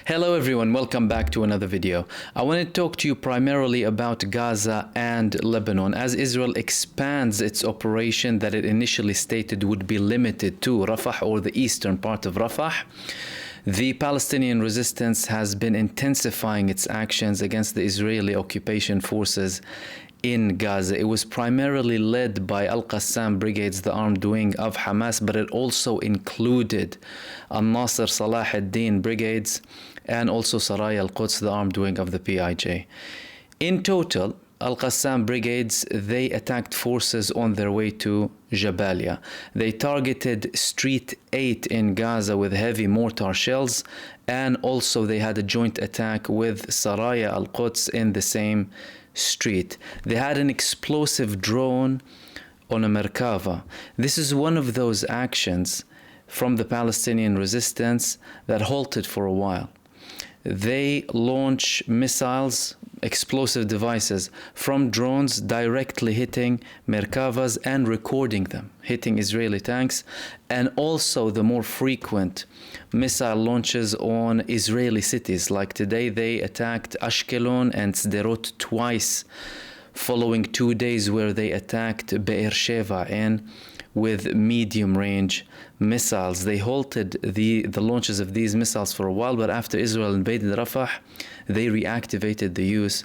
Hello everyone, welcome back to another video. I want to talk to you primarily about Gaza and Lebanon as Israel expands its operation that it initially stated would be limited to Rafah or the eastern part of Rafah. The Palestinian resistance has been intensifying its actions against the Israeli occupation forces in Gaza. It was primarily led by Al-Qassam brigades, the armed wing of Hamas, but it also included Al-Nasr Salah ad-Din brigades and also Saraya al-Quds, the armed wing of the PIJ. In total, Al-Qassam brigades, they attacked forces on their way to Jabalia. They targeted Street 8 in Gaza with heavy mortar shells, and also they had a joint attack with Saraya al-Quds in the same street. They had an explosive drone on a Merkava. This is one of those actions from the Palestinian resistance that halted for a while. They launch missiles, explosive devices from drones directly hitting Merkavas and recording them, hitting Israeli tanks, and also the more frequent missile launches on Israeli cities. Like today, they attacked Ashkelon and Sderot twice, following 2 days where they attacked Be'er Sheva and with medium-range missiles. They halted the launches of these missiles for a while, but after Israel invaded Rafah, they reactivated the use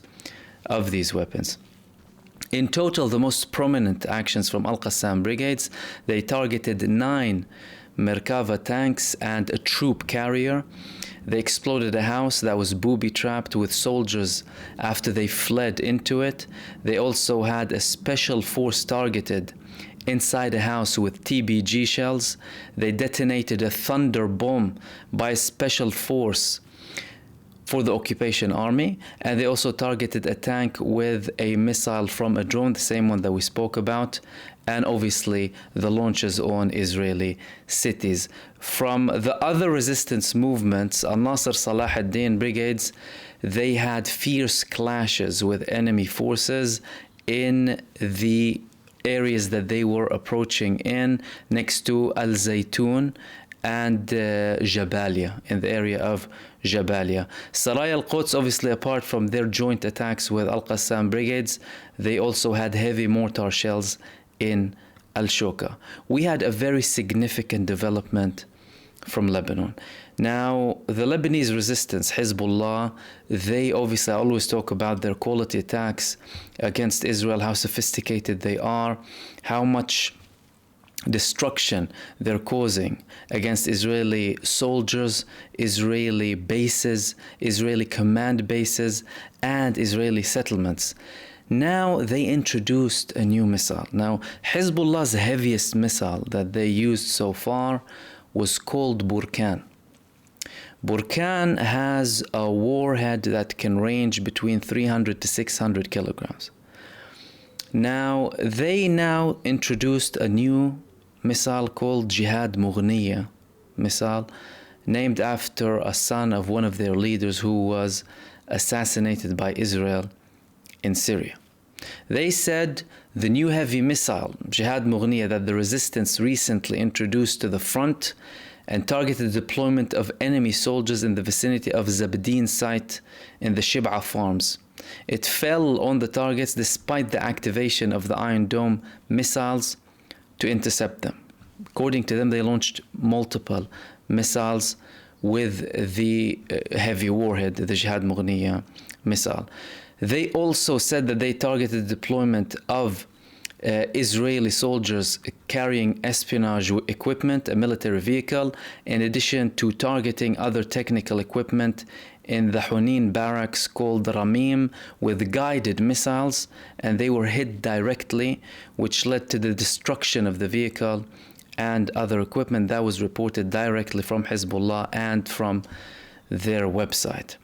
of these weapons. In total, the most prominent actions from Al-Qassam brigades, they targeted 9 Merkava tanks and a troop carrier. They exploded a house that was booby-trapped with soldiers after they fled into it. They also had a special force targeted inside a house with TBG shells. They detonated a thunder bomb by a special force for the occupation army, and they also targeted a tank with a missile from a drone, the same one that we spoke about, and obviously the launches on Israeli cities. From the other resistance movements, Al-Nasr Salah ad-Din brigades, they had fierce clashes with enemy forces in the areas that they were approaching in, next to Al-Zaytun and Jabalia, in the area of Jabalia. Saraya al-Quds, obviously apart from their joint attacks with Al-Qassam brigades, they also had heavy mortar shells in Al-Shoka. We had a very significant development from Lebanon. Now, the Lebanese resistance, Hizbullah, they obviously always talk about their quality attacks against Israel, how sophisticated they are, how much destruction they're causing against Israeli soldiers, Israeli bases, Israeli command bases, and Israeli settlements. Now they introduced a new missile. Now, Hezbollah's heaviest missile that they used so far was called Burkan. Burkan has a warhead that can range between 300 to 600 kilograms. Now, they introduced a new missile called Jihad Mughniya missile, named after a son of one of their leaders who was assassinated by Israel in Syria. They said the new heavy missile, Jihad Mughniya, that the resistance recently introduced to the front and targeted the deployment of enemy soldiers in the vicinity of Zabdin site in the Shib'a farms. It fell on the targets despite the activation of the Iron Dome missiles to intercept them. According to them, they launched multiple missiles with the heavy warhead, the Jihad Mughniya missile. They also said that they targeted the deployment of Israeli soldiers carrying espionage equipment, a military vehicle, in addition to targeting other technical equipment in the Hunin barracks called Ramim with guided missiles, and they were hit directly, which led to the destruction of the vehicle and other equipment. That was reported directly from Hezbollah and from their website.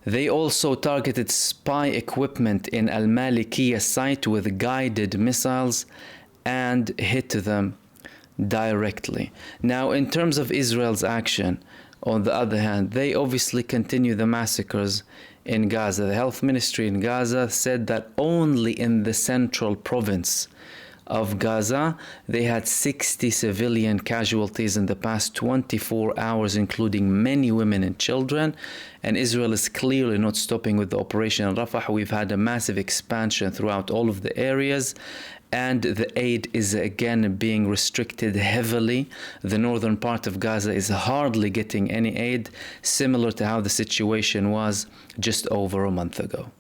They also targeted spy equipment in Al-Malikiya site with guided missiles and hit them directly. Now, in terms of Israel's action, on the other hand, they obviously continue the massacres in Gaza. The health ministry in Gaza said that only in the central province of Gaza. They had 60 civilian casualties in the past 24 hours, including many women and children. And Israel is clearly not stopping with the operation in Rafah. We've had a massive expansion throughout all of the areas, and the aid is again being restricted heavily. The northern part of Gaza is hardly getting any aid, similar to how the situation was just over a month ago.